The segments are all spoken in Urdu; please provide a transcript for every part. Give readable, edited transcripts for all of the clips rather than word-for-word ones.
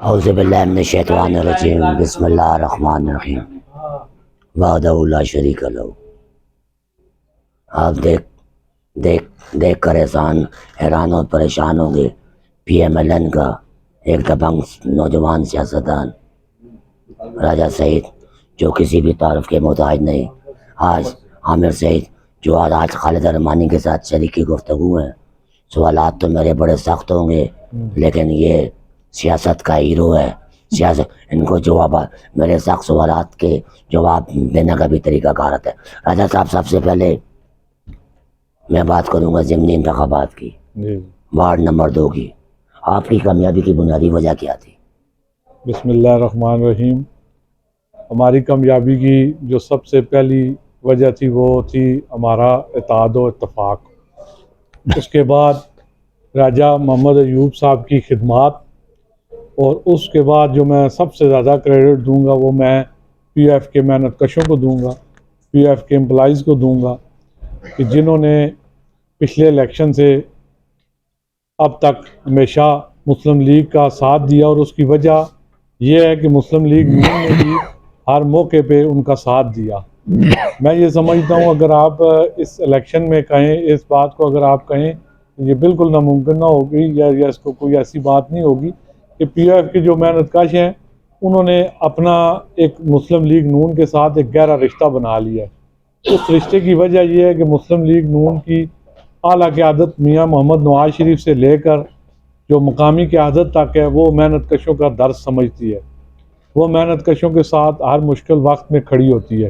اعوذ باللہ من الشیطان الرجیم بسم اللہ الرحمن الرحیم وحدہ لا شریک لہ۔ آپ دیکھ کر حیران اور پریشان ہوں گے۔ پی ایم ایل این کا ایک دبنگ نوجوان سیاستدان راجہ سعید، جو کسی بھی تعارف کے محتاج نہیں، آج عامر سعید جو آج خالد رحمانی کے ساتھ شریکی گفتگو ہیں، سوالات تو میرے بڑے سخت ہوں گے، لیکن یہ سیاست کا ہیرو ہے۔ ان کو میرے سخت سوالات کے جواب دینے کا بھی طریقہ کار ہے۔ راجہ صاحب، سب سے پہلے میں بات کروں گا ضمنی انتخابات کی، وارڈ نمبر 2 کی۔ آپ کی کامیابی کی بنیادی وجہ کیا تھی؟ بسم اللہ الرحمن الرحیم۔ ہماری کامیابی کی جو سب سے پہلی وجہ تھی وہ تھی ہمارا اتحاد و اتفاق۔ اس کے بعد راجہ محمد ایوب صاحب کی خدمات، اور اس کے بعد جو میں سب سے زیادہ کریڈٹ دوں گا وہ میں پی ایف کے محنت کشوں کو دوں گا، پی ایف کے امپلائیز کو دوں گا، کہ جنہوں نے پچھلے الیکشن سے اب تک ہمیشہ مسلم لیگ کا ساتھ دیا، اور اس کی وجہ یہ ہے کہ مسلم لیگ نون نے بھی ہر موقع پہ ان کا ساتھ دیا۔ میں یہ سمجھتا ہوں اگر آپ اس الیکشن میں کہیں، اس بات کو اگر آپ کہیں، یہ بالکل ناممکن نہ ہوگی، یا اس کو کوئی ایسی بات نہیں ہوگی کہ پی ایف کے جو محنت کش ہیں انہوں نے اپنا ایک مسلم لیگ نون کے ساتھ ایک گہرا رشتہ بنا لیا ہے۔ اس رشتے کی وجہ یہ ہے کہ مسلم لیگ نون کی اعلیٰ قیادت میاں محمد نواز شریف سے لے کر جو مقامی قیادت تک ہے، وہ محنت کشوں کا درد سمجھتی ہے، وہ محنت کشوں کے ساتھ ہر مشکل وقت میں کھڑی ہوتی ہے۔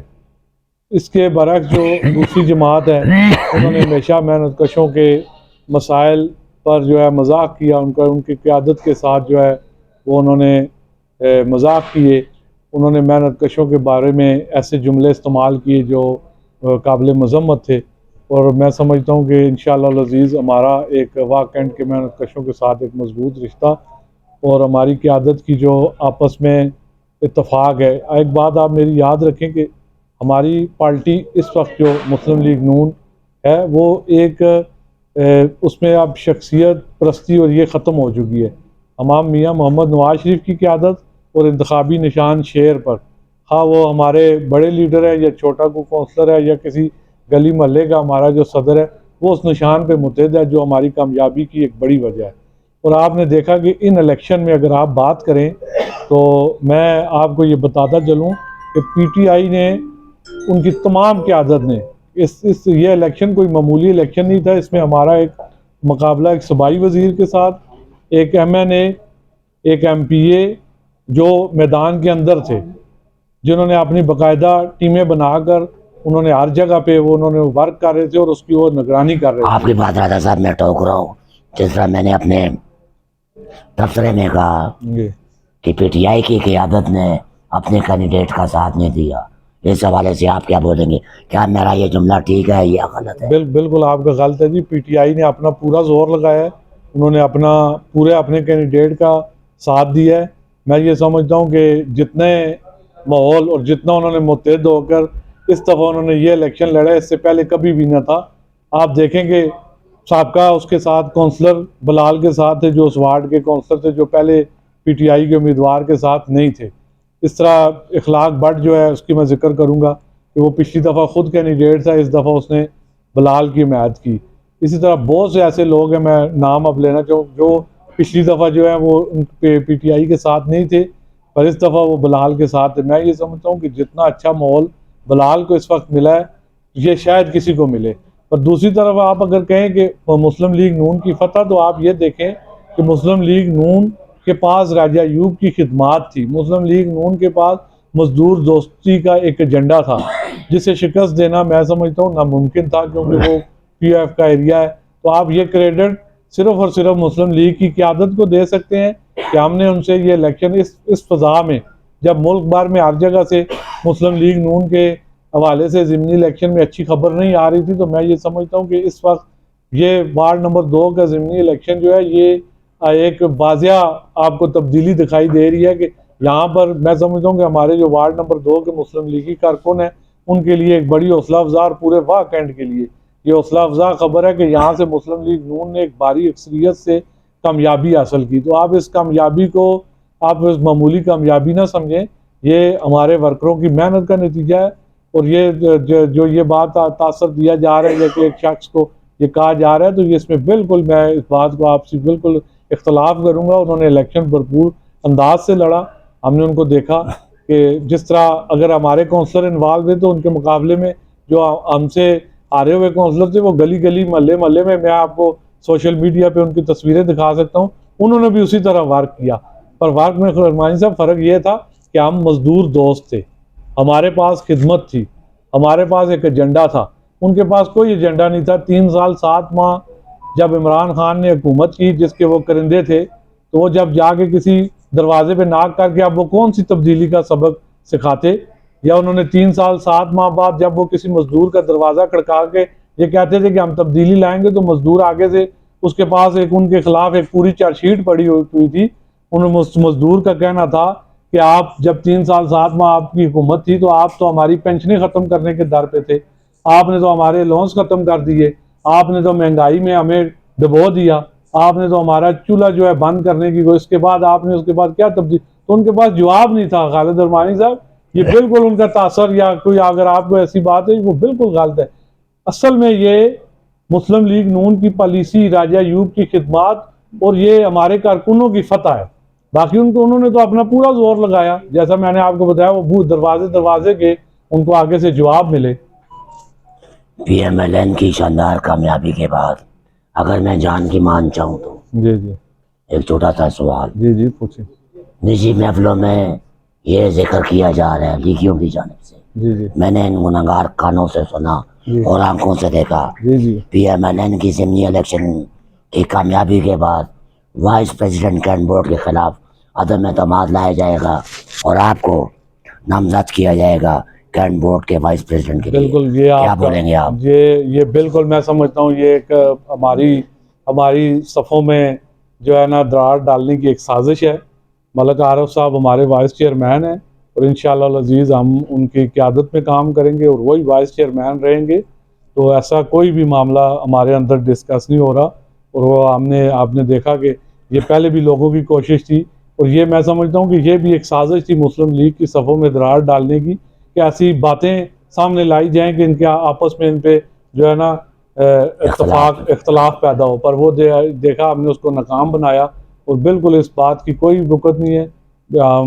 اس کے برعکس جو دوسری جماعت ہے، انہوں نے ہمیشہ محنت کشوں کے مسائل پر جو ہے مذاق کیا، ان کی قیادت کے ساتھ جو ہے وہ انہوں نے مذاق کیے، انہوں نے محنت کشوں کے بارے میں ایسے جملے استعمال کیے جو قابل مذمت تھے۔ اور میں سمجھتا ہوں کہ انشاءاللہ العزیز ہمارا ایک واہ کینٹ کے محنت کشوں کے ساتھ ایک مضبوط رشتہ اور ہماری قیادت کی جو آپس میں اتفاق ہے۔ ایک بات آپ میری یاد رکھیں کہ ہماری پارٹی اس وقت جو مسلم لیگ نون ہے، وہ ایک اس میں اب شخصیت پرستی اور یہ ختم ہو چکی ہے۔ امام میاں محمد نواز شریف کی قیادت اور انتخابی نشان شیر پر، ہاں وہ ہمارے بڑے لیڈر ہے یا چھوٹا کو کونسلر ہے یا کسی گلی محلے کا ہمارا جو صدر ہے، وہ اس نشان پہ متحد ہے، جو ہماری کامیابی کی ایک بڑی وجہ ہے۔ اور آپ نے دیکھا کہ ان الیکشن میں اگر آپ بات کریں تو میں آپ کو یہ بتاتا چلوں کہ پی ٹی آئی نے، ان کی تمام قیادت نے یہ الیکشن کوئی معمولی الیکشن نہیں تھا۔ اس میں ہمارا ایک مقابلہ ایک صوبائی وزیر کے ساتھ، ایک ایم این اے، ایک ایم پی اے جو میدان کے اندر تھے، جنہوں نے اپنی باقاعدہ ٹیمیں بنا کر انہوں نے ہر جگہ پہ انہوں نے ورک کر رہے تھے اور اس کی وہ نگرانی کر رہے تھے۔ آپ کی بات راجہ صاحب میں ٹوک رہا ہوں، جس طرح میں نے اپنے تبصرے میں کہا کہ پی ٹی آئی کی قیادت نے اپنے کینڈیڈیٹ کا ساتھ نہیں دیا، اس حوالے سے آپ کیا بولیں گے؟ کیا میرا یہ جملہ ٹھیک ہے یا غلط ہے؟ بالکل آپ کا غلط ہے جی۔ پی ٹی آئی نے اپنا پورا زور لگایا ہے، انہوں نے اپنے کینڈیڈیٹ کا ساتھ دیا ہے۔ میں یہ سمجھتا ہوں کہ جتنے ماحول اور جتنا انہوں نے متحد ہو کر اس دفعہ انہوں نے یہ الیکشن لڑا ہے، اس سے پہلے کبھی بھی نہ تھا۔ آپ دیکھیں کہ سابقہ اس کے ساتھ کونسلر بلال کے ساتھ تھے، جو اس وارڈ کے کونسلر تھے، جو پہلے پی ٹی آئی کے امیدوار کے ساتھ نہیں تھے۔ اس طرح اخلاق بٹ جو ہے، اس کی میں ذکر کروں گا کہ وہ پچھلی دفعہ خود کینڈیڈیٹ تھا، اس دفعہ اس نے بلال کی حمایت کی۔ اسی طرح بہت سے ایسے لوگ ہیں، میں نام اب لینا چاہوں، جو پچھلی دفعہ جو ہے وہ پی ٹی آئی کے ساتھ نہیں تھے، پر اس دفعہ وہ بلال کے ساتھ تھے۔ میں یہ سمجھتا ہوں کہ جتنا اچھا ماحول بلال کو اس وقت ملا ہے، یہ شاید کسی کو ملے۔ پر دوسری طرف آپ اگر کہیں کہ مسلم لیگ نون کی فتح، تو آپ یہ دیکھیں کہ مسلم لیگ نون کے پاس راجہ ایوب کی خدمات تھی، مسلم لیگ نون کے پاس مزدور دوستی کا ایک ایجنڈا تھا، جسے شکست دینا میں سمجھتا ہوں ناممکن تھا، کیونکہ وہ پی ایف کا ایریا ہے۔ تو آپ یہ کریڈٹ صرف اور صرف مسلم لیگ کی قیادت کو دے سکتے ہیں کہ ہم نے ان سے یہ الیکشن اس فضا میں، جب ملک بھر میں ہر جگہ سے مسلم لیگ نون کے حوالے سے ضمنی الیکشن میں اچھی خبر نہیں آ رہی تھی، تو میں یہ سمجھتا ہوں کہ اس وقت یہ وارڈ نمبر 2 کا ضمنی الیکشن جو ہے، یہ ایک واضح آپ کو تبدیلی دکھائی دے رہی ہے کہ یہاں پر میں سمجھتا ہوں کہ ہمارے جو وارڈ نمبر 2 کے مسلم لیگی کارکن ہیں، ان کے لیے ایک بڑی حوصلہ افزا، اور پورے واہ کینٹ کے لیے یہ حوصلہ افزا خبر ہے کہ یہاں سے مسلم لیگ نون نے ایک بھاری اکثریت سے کامیابی حاصل کی۔ تو آپ اس کامیابی کو آپ اس معمولی کامیابی نہ سمجھیں، یہ ہمارے ورکروں کی محنت کا نتیجہ ہے۔ اور یہ جو یہ بات تاثر دیا جا رہا ہے یا کہ ایک شخص کو یہ کہا جا رہا ہے، تو یہ اس میں بالکل میں اس بات کو آپ سے بالکل اختلاف کروں گا۔ انہوں نے الیکشن بھرپور انداز سے لڑا، ہم نے ان کو دیکھا کہ جس طرح اگر ہمارے کونسلر انوالو ہوئے تو ان کے مقابلے میں جو ہم سے ہارے ہوئے کونسلر تھے وہ گلی گلی محلے محلے میں آپ کو سوشل میڈیا پہ ان کی تصویریں دکھا سکتا ہوں، انہوں نے بھی اسی طرح ورک کیا۔ پر ورک میں رحمانی صاحب فرق یہ تھا کہ ہم مزدور دوست تھے، ہمارے پاس خدمت تھی، ہمارے پاس ایک ایجنڈا تھا، ان کے پاس کوئی ایجنڈا نہیں تھا۔ 3 سال 7 ماہ جب عمران خان نے حکومت کی جس کے وہ کرندے تھے، تو وہ جب جا کے کسی دروازے پہ ناک کر کے اب وہ کون سی تبدیلی کا سبق سکھاتے، یا انہوں نے 3 سال 7 ماہ بعد جب وہ کسی مزدور کا دروازہ کھڑکا کے یہ کہتے تھے کہ ہم تبدیلی لائیں گے، تو مزدور آگے سے اس کے پاس ایک ان کے خلاف ایک پوری چارج شیٹ پڑی ہوئی تھی۔ انہوں مزدور کا کہنا تھا کہ آپ جب 3 سال 7 ماہ آپ کی حکومت تھی تو آپ تو ہماری پینشنیں ختم کرنے کے در پہ تھے، آپ نے تو ہمارے لونز ختم کر دیے، آپ نے تو مہنگائی میں ہمیں ڈبو دیا، آپ نے تو ہمارا چولہا جو ہے بند کرنے کی اس کے بعد آپ نے اس کے بعد کیا تبدیل۔ تو ان کے پاس جواب نہیں تھا خالد رحمانی صاحب، یہ بالکل ان کا تاثر یا کوئی اگر آپ کو ایسی بات ہے وہ بالکل غلط ہے۔ اصل میں یہ مسلم لیگ نون کی پالیسی، راجہ ایوب کی خدمات اور یہ ہمارے کارکنوں کی فتح ہے۔ باقی انہوں نے تو اپنا پورا زور لگایا، جیسا میں نے آپ کو بتایا، وہ دروازے کے ان کو آگے سے جواب ملے۔ پی ایم ایل این کی شاندار کامیابی کے بعد اگر میں جان کی مان چاہوں تو جی جی ایک چھوٹا سا سوال، جی جی پوچھیں۔ نجی محفلوں میں یہ ذکر کیا جا رہا ہے لیگیوں کی جانب سے، جی جی میں نے ان گنہگار کانوں سے سنا جی اور آنکھوں سے دیکھا، جی جی پی ایم ایل این کی ضمنی الیکشن کی کامیابی کے بعد وائس پریزیڈنٹ کین بورڈ کے خلاف عدم اعتماد لایا جائے گا اور آپ کو نامزد کیا جائے گا کین بورڈ کے وائس پریزیڈنٹ کے لیے، بالکل یہ کیا آپ بولیں گے آپ؟ یہ بالکل میں سمجھتا ہوں یہ ایک ہماری صفوں میں جو ہے نا دراڑ ڈالنے کی ایک سازش ہے۔ ملک عارف صاحب ہمارے وائس چیئرمین ہیں اور انشاءاللہ العزیز ہم ان کی قیادت میں کام کریں گے اور وہی وائس چیئرمین رہیں گے، تو ایسا کوئی بھی معاملہ ہمارے اندر ڈسکس نہیں ہو رہا۔ اور وہ آپ نے دیکھا کہ یہ پہلے بھی لوگوں کی کوشش تھی، اور یہ میں سمجھتا ہوں کہ یہ بھی ایک سازش تھی مسلم لیگ کی صفوں میں دراڑ ڈالنے کی، کہ ایسی باتیں سامنے لائی جائیں کہ ان کے آپس میں ان پہ جو ہے نا اختلاف پیدا ہو، پر وہ دیکھا ہم نے اس کو ناکام بنایا، اور بالکل اس بات کی کوئی وقت نہیں ہے۔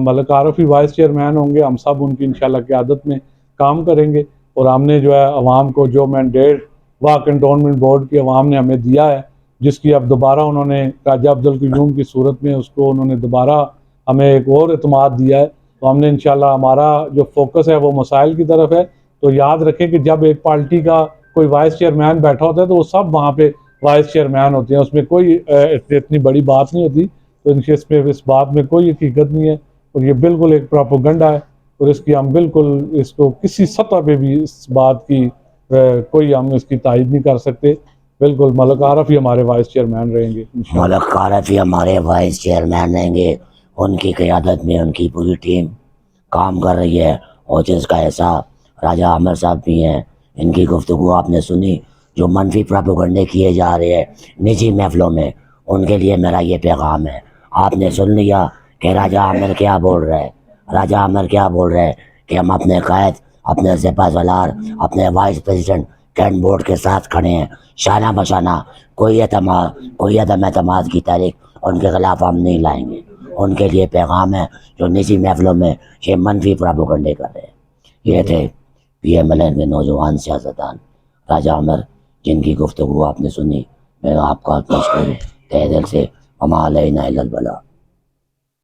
ملک عارف ہی وائس چیئرمین ہوں گے، ہم سب ان کی انشاءاللہ قیادت میں کام کریں گے، اور ہم نے جو ہے عوام کو جو مینڈیٹ واہ کنٹونمنٹ بورڈ کی عوام نے ہمیں دیا ہے، جس کی اب دوبارہ انہوں نے راجہ عبدالقیوم کی صورت میں اس کو انہوں نے دوبارہ ہمیں ایک اور اعتماد دیا ہے، تو ہم نے انشاءاللہ ہمارا جو فوکس ہے وہ مسائل کی طرف ہے۔ تو یاد رکھیں کہ جب ایک پارٹی کا کوئی وائس چیئرمین بیٹھا ہوتا ہے تو وہ سب وہاں پہ وائس چیئرمین ہوتے ہیں، اس میں کوئی اتنی بڑی بات نہیں ہوتی، تو اس بات میں کوئی حقیقت نہیں ہے، اور یہ بالکل ایک پروپیگنڈا ہے، اور اس کی ہم بالکل اس کو کسی سطح پہ بھی اس بات کی کوئی ہم اس کی تائید نہیں کر سکتے۔ بالکل ملک عارف ہی ہمارے وائس چیئرمین رہیں گے انشاءاللہ۔ ملک عارف ہی ہمارے وائس چیئرمین رہیں گے، ان کی قیادت میں ان کی پوری ٹیم کام کر رہی ہے، اور جس کا ایسا راجہ عامر صاحب بھی ہیں، ان کی گفتگو آپ نے سنی، جو منفی پروپیگنڈے کیے جا رہے ہیں نجی محفلوں میں، ان کے لیے میرا یہ پیغام ہے۔ آپ نے سن لیا کہ راجہ عامر کیا بول رہے ہیں، راجہ عامر کیا بول رہے ہیں کہ ہم اپنے قائد، اپنے سپہ سالار، اپنے وائس پریزیڈنٹ کین بورڈ کے ساتھ کھڑے ہیں، شانہ بشانہ، کوئی عدم اعتماد کی تحریک ان کے خلاف ہم نہیں لائیں گے۔ ان کے لیے پیغام ہے جو نجی محفلوں میں یہ منفی پروپیگنڈے کر رہے ہیں۔ یہ تھے پی ایم ایل این کے نوجوان سیاستدان راجہ عامر، جن کی گفتگو آپ نے سنی۔ میں آپ کا تشکر تہ دل سے، وما علینا الا البلاغ۔